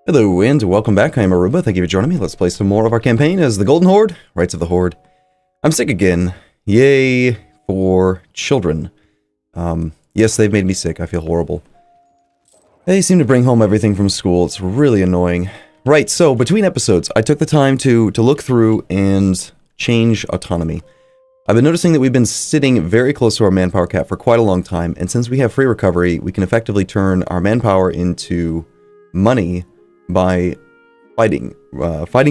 Hello and welcome back. I am Arumba. Thank you for joining me. Let's play some more of our campaign as the Golden Horde, Rights of the Horde. I'm sick again. Yay for children. Yes, they've made me sick. I feel horrible. They seem to bring home everything from school. It's really annoying. Right, so between episodes, I took the time to look through and change autonomy. I've been noticing that we've been sitting very close to our manpower cap for quite a long time, and since we have free recovery, we can effectively turn our manpower into money by fighting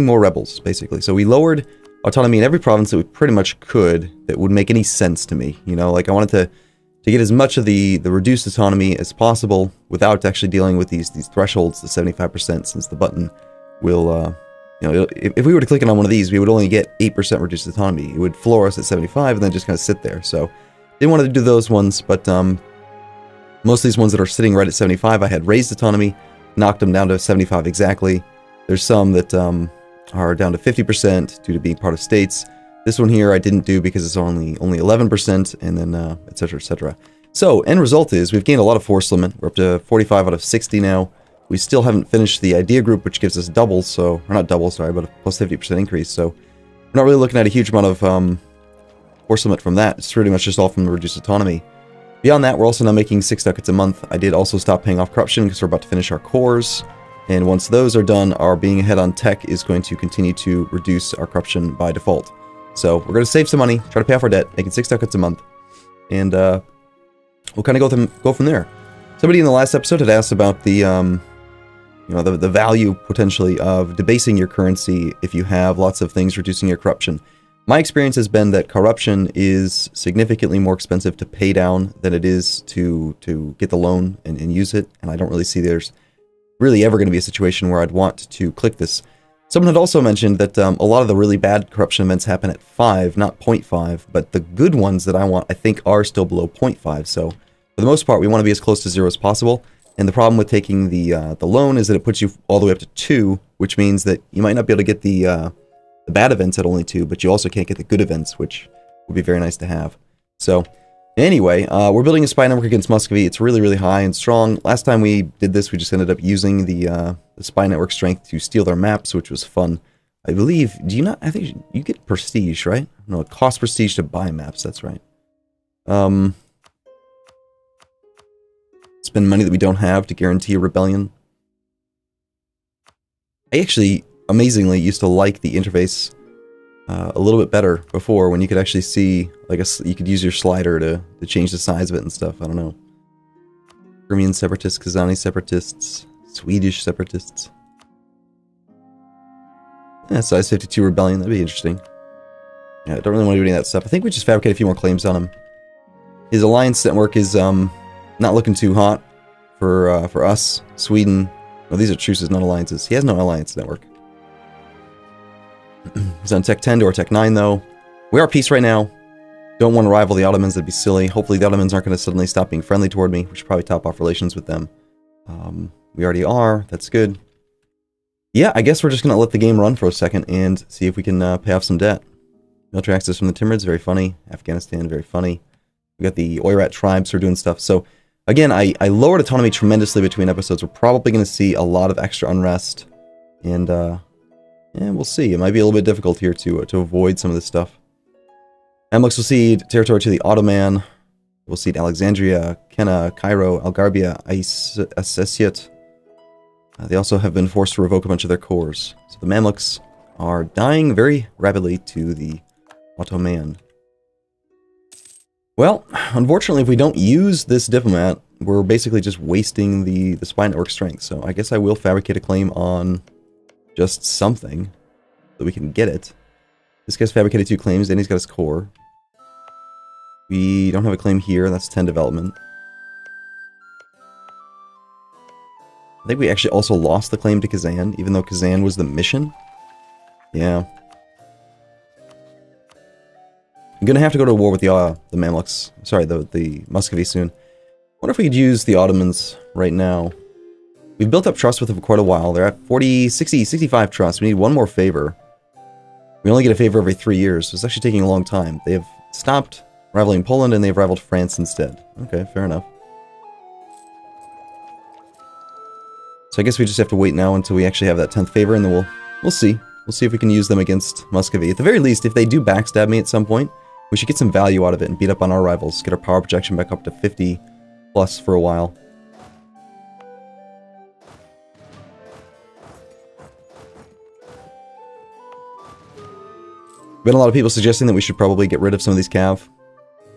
more rebels, basically. So we lowered autonomy in every province that we pretty much could that would make any sense to me. You know, like I wanted to get as much of the reduced autonomy as possible without actually dealing with these thresholds, the 75%, since the button will, you know, if we were to click on one of these, we would only get 8% reduced autonomy. It would floor us at 75 and then just kind of sit there. So didn't want to do those ones, but most of these ones that are sitting right at 75, I had raised autonomy, knocked them down to 75 exactly. There's some that are down to 50% due to being part of states. This one here I didn't do because it's only 11%, and then etc, etc. So end result is we've gained a lot of force limit. We're up to 45 out of 60 now. We still haven't finished the idea group, which gives us doubles, so or not double, sorry, but a plus 50% increase. So we're not really looking at a huge amount of force limit from that. It's pretty much just all from the reduced autonomy. Beyond that, we're also now making 6 ducats a month. I did also stop paying off corruption because we're about to finish our cores. And once those are done, our being ahead on tech is going to continue to reduce our corruption by default. So we're going to save some money, try to pay off our debt, making 6 ducats a month. And we'll kind of go from there. Somebody in the last episode had asked about the, you know, the value potentially of debasing your currency if you have lots of things reducing your corruption. My experience has been that corruption is significantly more expensive to pay down than it is to get the loan and use it, and I don't really see there's really ever going to be a situation where I'd want to click this. Someone had also mentioned that a lot of the really bad corruption events happen at 5, not 0.5, but the good ones that I want, I think, are still below 0.5, so for the most part, we want to be as close to 0 as possible, and the problem with taking the loan is that it puts you all the way up to 2, which means that you might not be able to get the bad events at only 2, but you also can't get the good events, which would be very nice to have. So, anyway, we're building a spy network against Muscovy. It's really, really high and strong. Last time we did this, we just ended up using the spy network strength to steal their maps, which was fun. I believe, do you not, I think you get prestige, right? No, it costs prestige to buy maps, that's right. Spend money that we don't have to guarantee a rebellion. I actually amazingly used to like the interface a little bit better before, when you could actually see, like, you could use your slider to change the size of it and stuff. I don't know. Crimean separatists, Kazani separatists, Swedish separatists. Yeah, size 52 rebellion, that'd be interesting. Yeah, I don't really want to do any of that stuff. I think we just fabricate a few more claims on him. His alliance network is not looking too hot for us. Sweden. Well, these are truces, not alliances. He has no alliance network. He's on Tech 10 to our Tech 9, though. We are at peace right now. Don't want to rival the Ottomans, that'd be silly. Hopefully the Ottomans aren't going to suddenly stop being friendly toward me. We should probably top off relations with them. We already are, that's good. Yeah, I guess we're just going to let the game run for a second and see if we can pay off some debt. Military access from the Timurids, very funny. Afghanistan, very funny. We got the Oirat tribes who are doing stuff. So, again, I lowered autonomy tremendously between episodes. We're probably going to see a lot of extra unrest. And, yeah, we'll see. It might be a little bit difficult here to avoid some of this stuff. Mamluks will cede territory to the Ottoman. We'll cede Alexandria, Kenna, Cairo, Algarbia, Assesiat. They also have been forced to revoke a bunch of their cores. So the Mamluks are dying very rapidly to the Ottoman. Well, unfortunately, if we don't use this diplomat, we're basically just wasting the spy network strength. So I guess I will fabricate a claim on just something, so we can get it. This guy's fabricated 2 claims, and he's got his core. We don't have a claim here, that's 10 development. I think we actually also lost the claim to Kazan, even though Kazan was the mission. Yeah. I'm gonna have to go to war with the Mamluks. Sorry, the Muscovy soon. I wonder if we could use the Ottomans right now. We've built up trust with them for quite a while. They're at 40, 60, 65 trust. We need one more favor. We only get a favor every 3 years, so it's actually taking a long time. They have stopped rivaling Poland, and they've rivaled France instead. Okay, fair enough. So I guess we just have to wait now until we actually have that 10th favor, and then we'll see. We'll see if we can use them against Muscovy. At the very least, if they do backstab me at some point, we should get some value out of it and beat up on our rivals. Get our power projection back up to 50 plus for a while. Been a lot of people suggesting that we should probably get rid of some of these cav.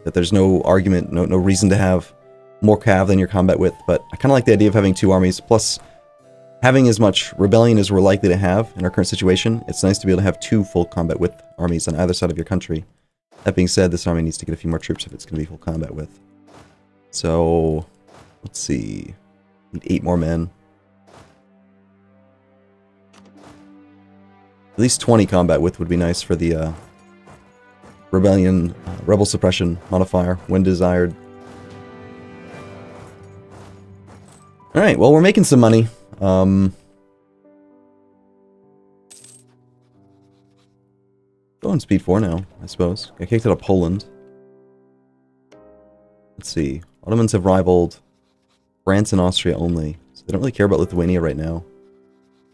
That there's no argument, no reason to have more cav than your combat width. But I kind of like the idea of having 2 armies, plus having as much rebellion as we're likely to have in our current situation. It's nice to be able to have 2 full combat width armies on either side of your country. That being said, this army needs to get a few more troops if it's going to be full combat width. So, let's see. Need 8 more men. At least 20 combat width would be nice for the rebellion, rebel suppression modifier, when desired. Alright, well, we're making some money. Go on speed 4 now, I suppose. Got kicked out of Poland. Let's see. Ottomans have rivaled France and Austria only, so they don't really care about Lithuania right now.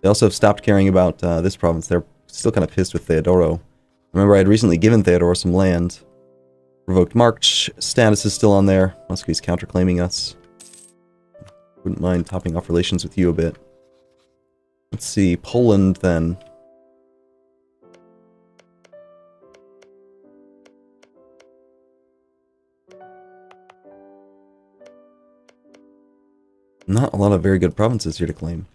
They also have stopped caring about this province. They're still kind of pissed with Theodoro. Remember, I had recently given Theodoro some land. Revoked March status is still on there. Muscovy's counterclaiming us. Wouldn't mind topping off relations with you a bit. Let's see, Poland then. Not a lot of very good provinces here to claim.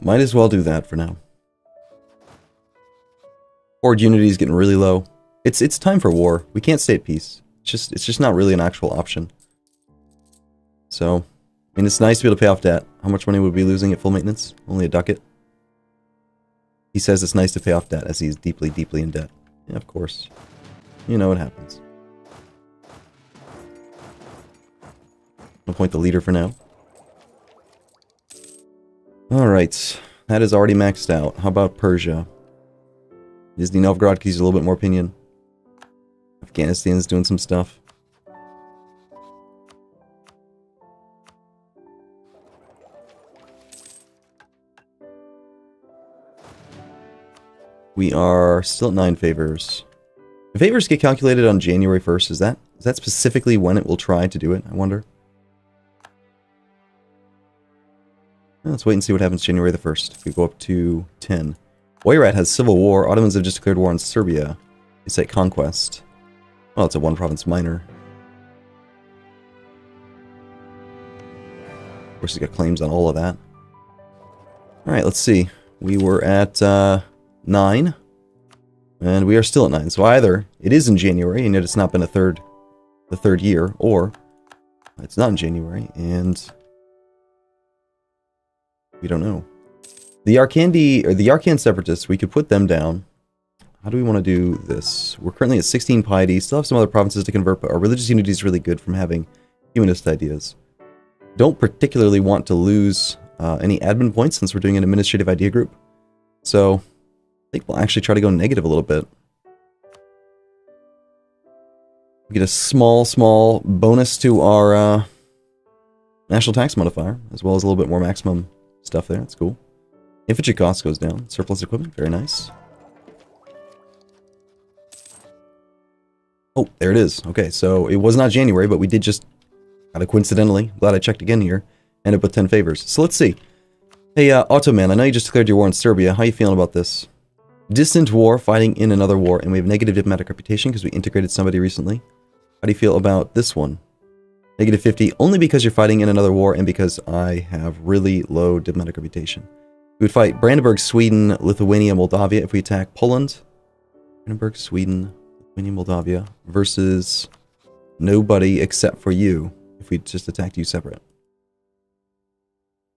Might as well do that for now. Horde unity is getting really low. It's time for war. We can't stay at peace. It's just not really an actual option. So, I mean, it's nice to be able to pay off debt. How much money would we be losing at full maintenance? Only a ducat. He says it's nice to pay off debt as he's deeply, deeply in debt. Yeah, of course. You know what happens. I'll appoint the leader for now. Alright. That is already maxed out. How about Persia? Nizhny Novgorod could use a little bit more opinion. Afghanistan's doing some stuff. We are still at 9 favors. Do favors get calculated on January 1st? Is that specifically when it will try to do it, I wonder? Well, let's wait and see what happens January the 1st. If we go up to 10. Oirat has civil war. Ottomans have just declared war on Serbia. They say Conquest. Well, it's a one-province minor. Of course, he's got claims on all of that. Alright, let's see. We were at 9. And we are still at 9. So either it is in January, and yet it's not been the third year, or it's not in January, and we don't know. The Arcan Separatists, we could put them down. How do we want to do this? We're currently at 16 piety, still have some other provinces to convert, but our religious unity is really good from having humanist ideas. Don't particularly want to lose any admin points since we're doing an administrative idea group. So, I think we'll actually try to go negative a little bit. We get a small bonus to our national tax modifier, as well as a little bit more maximum stuff there. That's cool. Infantry cost goes down. Surplus equipment, very nice. Oh, there it is. Okay, so it was not January, but we did just, kind of coincidentally, glad I checked again here, end up with 10 favors. So let's see. Hey, Ottoman, I know you just declared your war in Serbia. How are you feeling about this? Distant war, fighting in another war, and we have negative diplomatic reputation because we integrated somebody recently. How do you feel about this one? Negative 50, only because you're fighting in another war and because I have really low diplomatic reputation. We would fight Brandenburg, Sweden, Lithuania, Moldavia if we attack Poland. Brandenburg, Sweden, Lithuania, Moldavia versus nobody except for you if we just attacked you separate.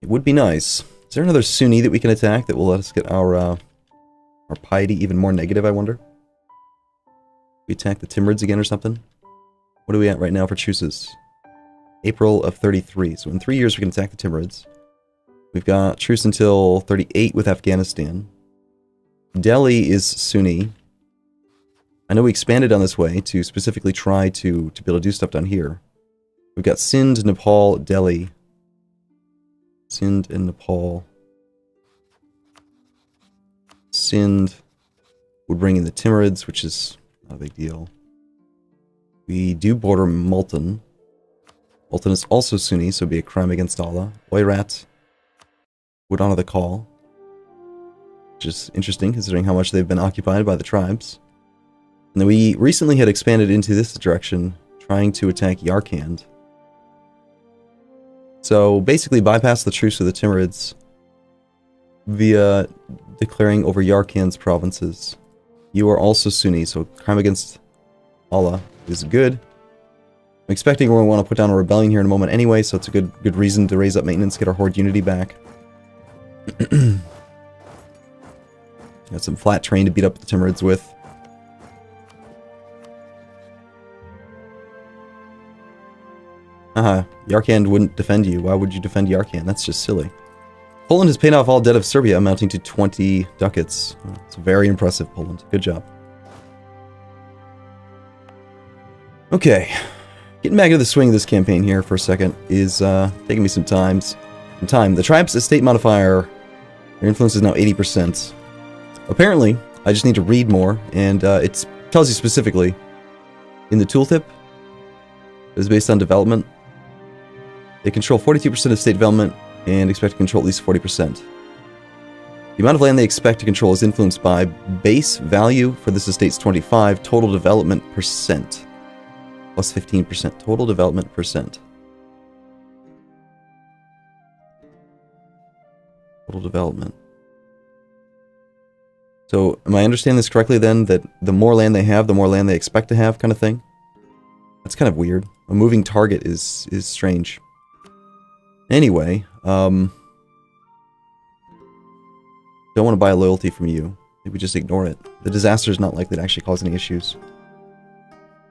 It would be nice. Is there another Sunni that we can attack that will let us get our piety even more negative, I wonder? We attack the Timurids again or something? What are we at right now for truces? April of 33. So in 3 years we can attack the Timurids. We've got truce until 38 with Afghanistan. Delhi is Sunni. I know we expanded on this way to specifically try to be able to do stuff down here. We've got Sind, Nepal, Delhi. Sind and Nepal. Sind would bring in the Timurids, which is not a big deal. We do border Multan. Multan is also Sunni, so it'd be a crime against Allah. Oirat would honor the call, which is interesting considering how much they've been occupied by the tribes. And then we recently had expanded into this direction, trying to attack Yarkand. So basically bypass the truce with the Timurids via declaring over Yarkand's provinces. You are also Sunni, so crime against Allah is good. I'm expecting we're going to want to put down a rebellion here in a moment anyway, so it's a good reason to raise up maintenance, get our Horde unity back. Got some flat terrain to beat up the Timurids with. Yarkand wouldn't defend you. Why would you defend Yarkand? That's just silly. Poland has paid off all debt of Serbia, amounting to 20 ducats. It's very impressive, Poland. Good job. Okay. Getting back into the swing of this campaign here for a second is taking me some time. The tribe's estate modifier, their influence is now 80%. Apparently, I just need to read more, and it tells you specifically in the tooltip. It is based on development. They control 42% of state development and expect to control at least 40%. The amount of land they expect to control is influenced by base value for this estate's 25, total development percent, plus 15%, total development percent. Total development. So, am I understanding this correctly then, that the more land they have, the more land they expect to have kind of thing? That's kind of weird. A moving target is strange. Anyway, don't want to buy loyalty from you. Maybe just ignore it. The disaster is not likely to actually cause any issues.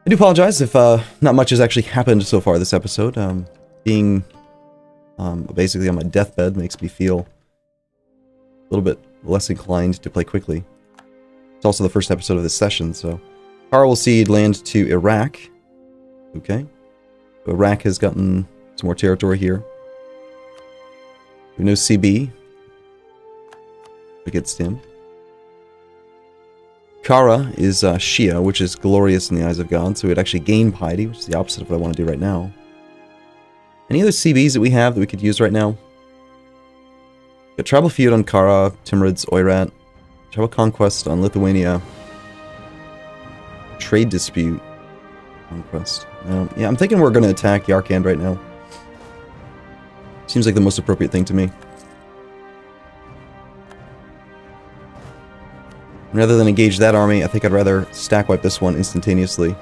I do apologize if not much has actually happened so far this episode. Being basically on my deathbed makes me feel a little bit less inclined to play quickly. It's also the first episode of this session, so... Kara will cede land to Iraq. Okay. Iraq has gotten some more territory here. We have no CB against him. Kara is Shia, which is glorious in the eyes of God, so we'd actually gain piety, which is the opposite of what I want to do right now. Any other CBs that we have that we could use right now? Got Tribal Feud on Kara, Timurids, Oirat. Tribal Conquest on Lithuania. Trade Dispute. Conquest. Yeah, I'm thinking we're going to attack Yarkand right now. Seems like the most appropriate thing to me. Rather than engage that army, I think I'd rather stack wipe this one instantaneously.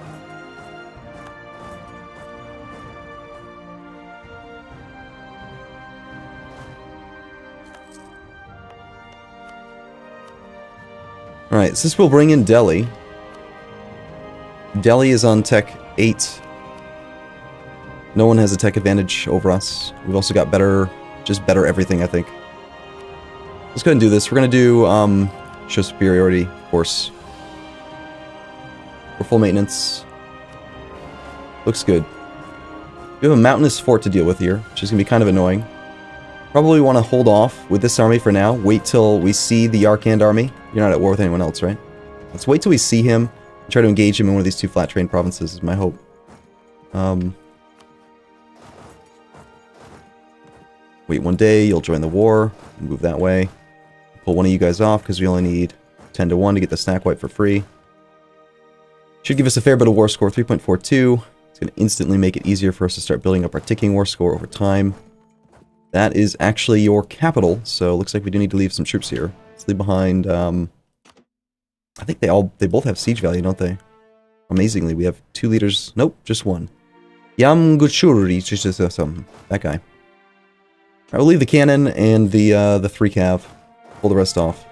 Alright, so this will bring in Delhi. Delhi is on tech 8. No one has a tech advantage over us. We've also got better, just better everything, I think. Let's go ahead and do this. We're going to do, show superiority, of course. We're full maintenance. Looks good. We have a mountainous fort to deal with here, which is going to be kind of annoying. Probably want to hold off with this army for now. Wait till we see the Yarkand army. You're not at war with anyone else, right? Let's wait till we see him and try to engage him in one of these two flat terrain provinces, is my hope. Wait one day, you'll join the war, move that way. Pull one of you guys off, because we only need 10 to 1 to get the snack wipe for free. Should give us a fair bit of war score, 3.42. It's going to instantly make it easier for us to start building up our ticking war score over time. That is actually your capital, so it looks like we do need to leave some troops here. Let's leave behind, I think they both have siege value, don't they? Amazingly, we have 2 leaders. Nope, just 1. Yamguchuri, that guy. I will leave the cannon and the 3 cav. Pull the rest off.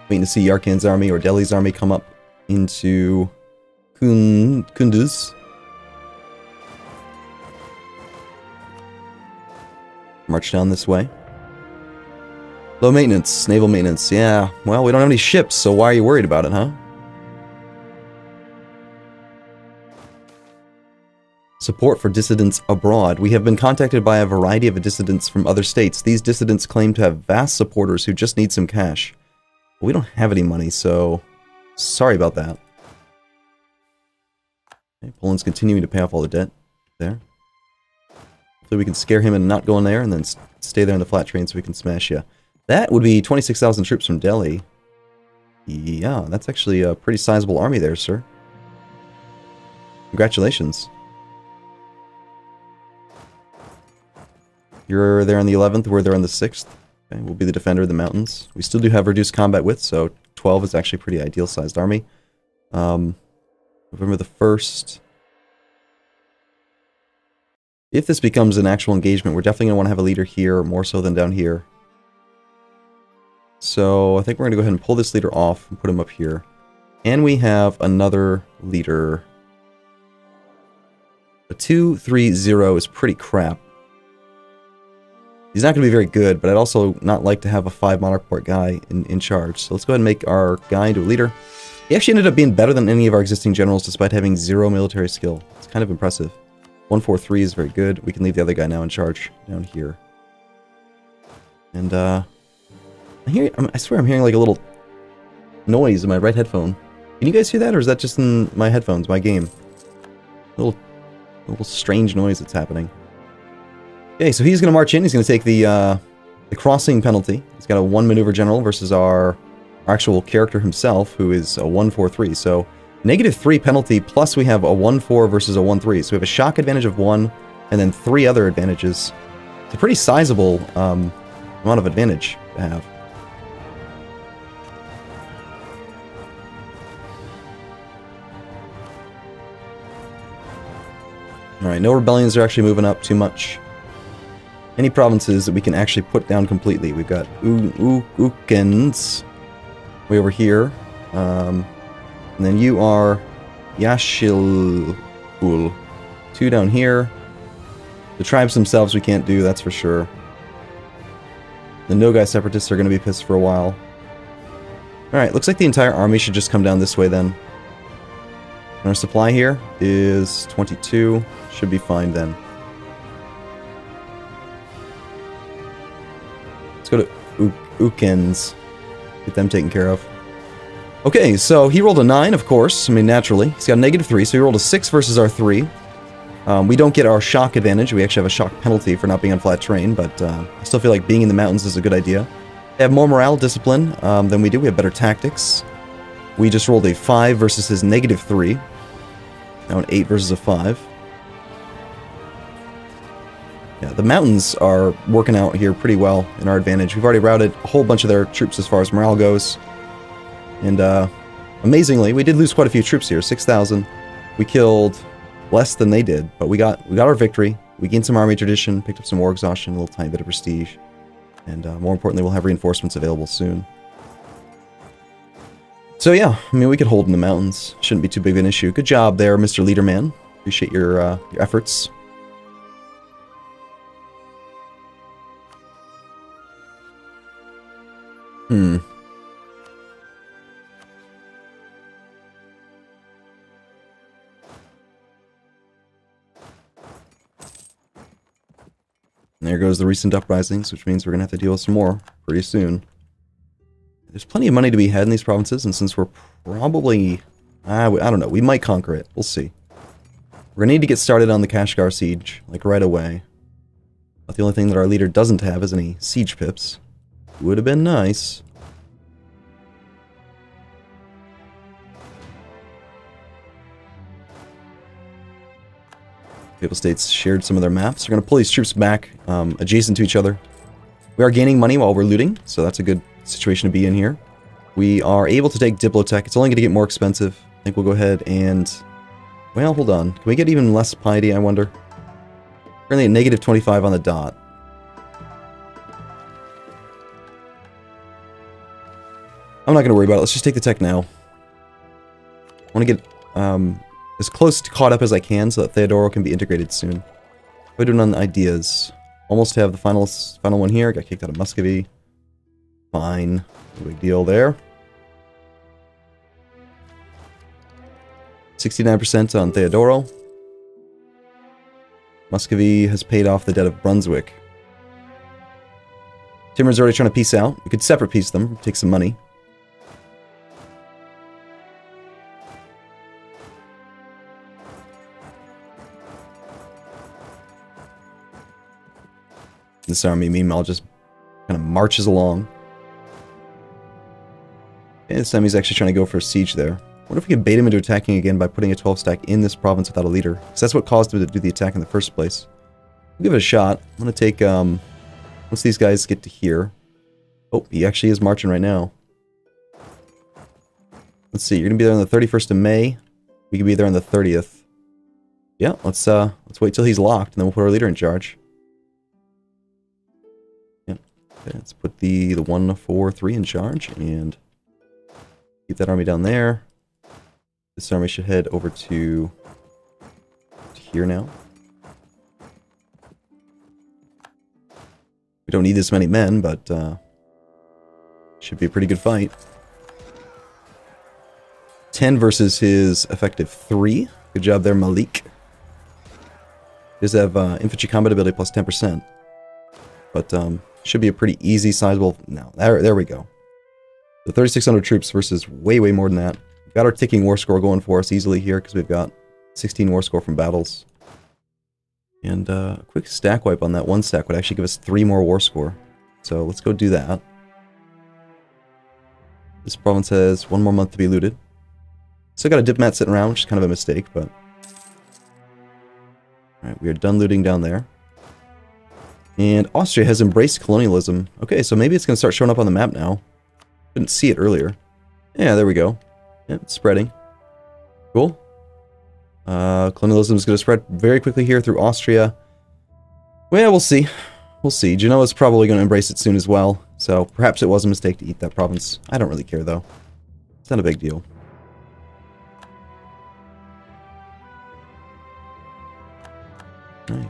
Waiting to see Yarkand's army or Delhi's army come up into Kunduz. March down this way. Low maintenance, naval maintenance. Yeah, well, we don't have any ships, so why are you worried about it, huh? Support for dissidents abroad. We have been contacted by a variety of dissidents from other states. These dissidents claim to have vast supporters who just need some cash. Well, we don't have any money, so sorry about that. Okay, Poland's continuing to pay off all the debt there. Hopefully we can scare him and not go in there, and then stay there in the flat train so we can smash you. That would be 26,000 troops from Delhi. Yeah, that's actually a pretty sizable army there, sir. Congratulations. You're there on the 11th, we're there on the 6th. Okay, we'll be the defender of the mountains. We still do have reduced combat width, so 12 is actually a pretty ideal-sized army. November the 1st. If this becomes an actual engagement, we're definitely going to want to have a leader here, more so than down here. So I think we're going to go ahead and pull this leader off and put him up here. And we have another leader. A 2-3-0 is pretty crap. He's not going to be very good, but I'd also not like to have a 5 monarch port guy in charge. So let's go ahead and make our guy into a leader. He actually ended up being better than any of our existing generals despite having 0 military skill. It's kind of impressive. 1-4-3 is very good. We can leave the other guy now in charge down here. And I swear I'm hearing like a little noise in my right headphone. Can you guys hear that, or is that just in my headphones, my game? A little strange noise that's happening. Okay, so he's going to march in. He's going to take the crossing penalty. He's got a 1 maneuver general versus our actual character himself, who is a 1-4-3. So -3 penalty, plus we have a 1-4 versus a 1-3. So we have a shock advantage of 1, and then 3 other advantages. It's a pretty sizable amount of advantage to have. Alright, no rebellions are actually moving up too much. Any provinces that we can actually put down completely. We've got Ukens way over here. And then you are Yashilul. 2 down here. The tribes themselves we can't do, that's for sure. The Nogai separatists are going to be pissed for a while. Alright, looks like the entire army should just come down this way then. And our supply here is 22. Should be fine then. Let's go to Ukens. Get them taken care of. Okay, so he rolled a 9, of course. I mean, naturally. He's got a -3, so he rolled a 6 versus our 3. We don't get our shock advantage. We actually have a shock penalty for not being on flat terrain, but I still feel like being in the mountains is a good idea. They have more morale discipline than we do. We have better tactics. We just rolled a 5 versus his -3. Now an 8 versus a 5. Yeah, the mountains are working out here pretty well in our advantage. We've already routed a whole bunch of their troops as far as morale goes. And amazingly, we did lose quite a few troops here, 6,000. We killed less than they did, but we got our victory. We gained some army tradition, picked up some war exhaustion, a little tiny bit of prestige. And more importantly, we'll have reinforcements available soon. So yeah, I mean, we could hold in the mountains. Shouldn't be too big of an issue. Good job there, Mr. Leaderman. Appreciate your efforts. There goes the recent uprisings, which means we're going to have to deal with some more pretty soon. There's plenty of money to be had in these provinces, and since we're probably... I don't know, we might conquer it. We'll see. We're going to need to get started on the Kashgar siege, like right away. But the only thing that our leader doesn't have is any siege pips. Would have been nice. Papal States shared some of their maps. We're going to pull these troops back adjacent to each other. We are gaining money while we're looting, so that's a good situation to be in here. We are able to take Diplotech. It's only going to get more expensive. I think we'll go ahead and... Well, hold on. Can we get even less piety, I wonder? Currently at -25 on the dot. I'm not going to worry about it. Let's just take the tech now. I want to get as close to caught up as I can so that Theodoro can be integrated soon. We're doing on the ideas. Almost have the final one here. Got kicked out of Muscovy. Fine. No big deal there. 69% on Theodoro. Muscovy has paid off the debt of Brunswick. Timur's already trying to peace out. We could separate peace them, take some money. This army, meanwhile, just kind of marches along. Okay, this time he's actually trying to go for a siege there. What if we could bait him into attacking again by putting a 12 stack in this province without a leader? Because that's what caused him to do the attack in the first place. We'll give it a shot. I'm going to take, once these guys get to here. Oh, he actually is marching right now. Let's see, you're going to be there on the 31st of May. We could be there on the 30th. Yeah, let's wait till he's locked, and then we'll put our leader in charge. Yeah, okay, let's put the 1, 4, 3 in charge, and keep that army down there. This army should head over to here now. We don't need this many men, but should be a pretty good fight. 10 versus his effective 3. Good job there, Malik. He does have infantry combat ability plus 10%. But should be a pretty easy, sizable... No, there we go. The 3,600 troops versus way more than that. We've got our ticking war score going for us easily here because we've got 16 war score from battles. And a quick stack wipe on that one stack would actually give us 3 more war score. So let's go do that. This province has 1 more month to be looted. Still got a diplomat sitting around, which is kind of a mistake, but... Alright, we are done looting down there. And Austria has embraced colonialism. Okay, so maybe it's going to start showing up on the map now. Couldn't see it earlier. Yeah, there we go. Yeah, it's spreading. Cool. Colonialism is going to spread very quickly here through Austria. Well, we'll see. We'll see. Genoa is probably going to embrace it soon as well. So perhaps it was a mistake to eat that province. I don't really care, though. It's not a big deal.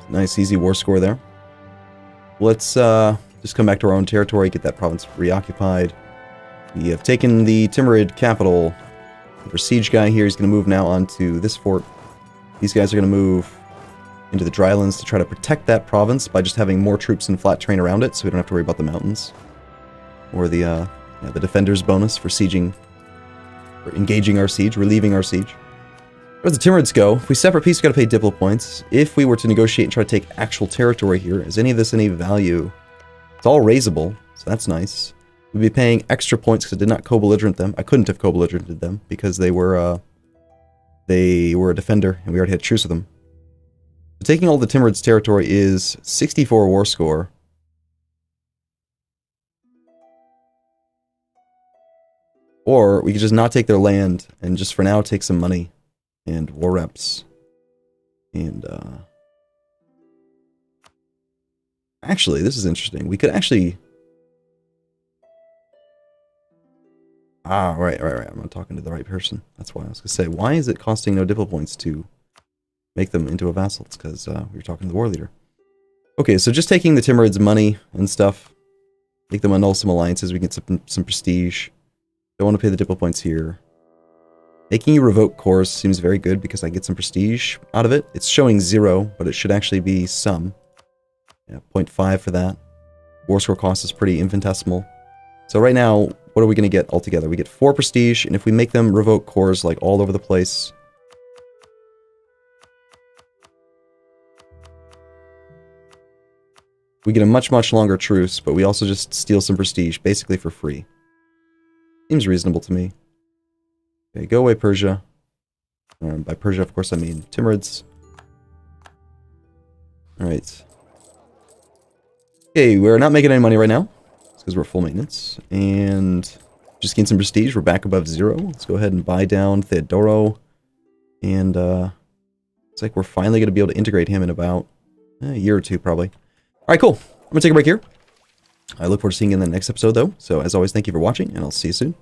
Nice, easy war score there. Let's just come back to our own territory, get that province reoccupied. We have taken the Timurid capital. The siege guy here is going to move now onto this fort. These guys are going to move into the drylands to try to protect that province by just having more troops and flat terrain around it, so we don't have to worry about the mountains. Or the defender's bonus for sieging, for engaging our siege, relieving our siege. As the Timurids go, if we separate peace, we've got to pay Diplo points. If we were to negotiate and try to take actual territory here, is any of this any value? It's all raisable, so that's nice. We'd be paying extra points because I did not co-belligerent them. I couldn't have co-belligerented them because they were a defender and we already had truce with them. So taking all the Timurids' territory is 64 war score. Or we could just not take their land and just for now take some money and war reps. And actually, this is interesting. We could actually... Ah, right. I'm not talking to the right person. That's why I was going to say, why is it costing no Diplo points to make them into a vassal? It's because we were talking to the war leader. Okay, so just taking the Timurids' money and stuff, make them annul some alliances, we get some prestige. Don't want to pay the Diplo points here. Making you revoke cores seems very good because I get some prestige out of it. It's showing 0, but it should actually be some. Yeah, 0.5 for that. War score cost is pretty infinitesimal. So right now, what are we going to get altogether? We get 4 prestige, and if we make them revoke cores like all over the place... we get a much longer truce, but we also just steal some prestige, basically for free. Seems reasonable to me. Okay, go away Persia. By Persia, of course, I mean Timurids. Alright. Okay, we're not making any money right now. It's because we're full maintenance. And just gain some prestige. We're back above 0. Let's go ahead and buy down Theodoro. And it's like we're finally going to be able to integrate him in about a year or 2, probably. Alright, cool. I'm going to take a break here. I look forward to seeing you in the next episode, though. So, as always, thank you for watching, and I'll see you soon.